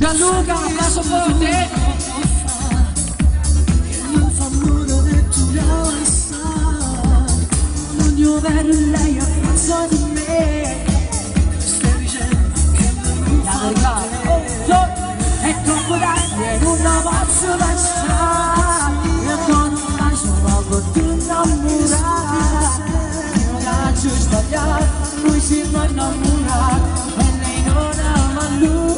Gianluca, un applauso forte. Non fa modo che tu la sai. Non io vedo lei a pensa di me. Stai dicendo che non fa è troppo tardi, non posso lasciare. E non lascio proprio tu innamorare. Non faccio sbagliare, lui si va innamorare e lei non ama lui.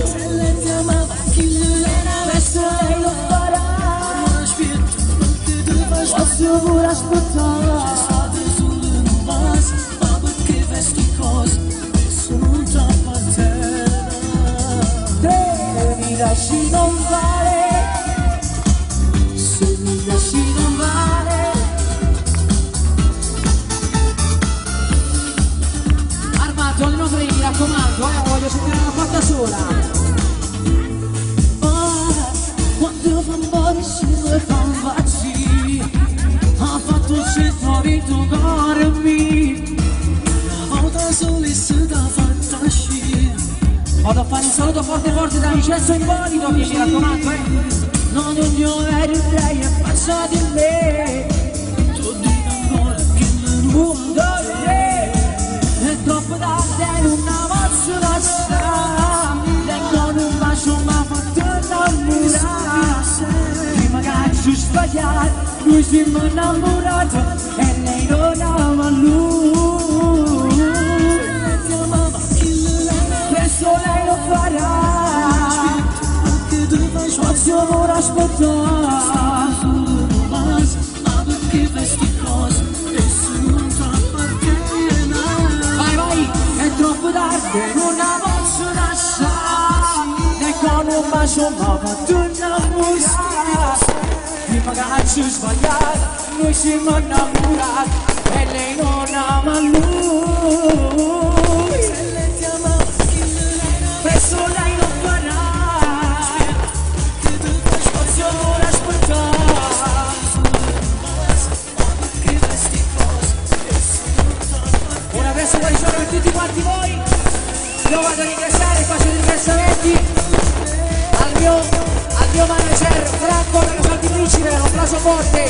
Se lei ti amava, chi non avesse lei lo farà. Non aspetto, non ti devo aspettare. Posso pure aspettare. C'è stato solo un passo, ma perché fai sti cose? Adesso non ti appartiene. Te mi lasci non vale. Se mi lasci non vale. Armato, non freni, mi raccomando, voglio sentire una fatta sola. Quando fa amore si fa vacci. Ha fatto il centro di tuo cuore mio. Una volta soli si da fatta uscire. Vado a fare un saluto forte forte da Vincenzo Impolito, mi raccomando, Non ognuno è lei è pazza di me. Tu dici ancora che non è troppo tardi, non posso lasciare. Lei con un bacio mi ha fatto innamorare. Prima che ci sbagliare, lui si è innamorato e lei non ama lui. Presto lei lo farà. Posso ora aspettare. Ma perché fai sti cose? Adesso non ti appartiene. vai, vai. È troppo tardi, non la posso lasciare. E con un bacio mi ha fatto innamorare. Prima che ci sbagliare, noi siamo innamorati e lei non ama lui. Se lei ti ama, presto lei lo farà. Posso ora aspettare. Ora adesso quali sono per tutti quanti voi. Io vado a ringraziare, faccio dei ringraziamenti al mio manager Franco per i soldi principe, un applauso forte.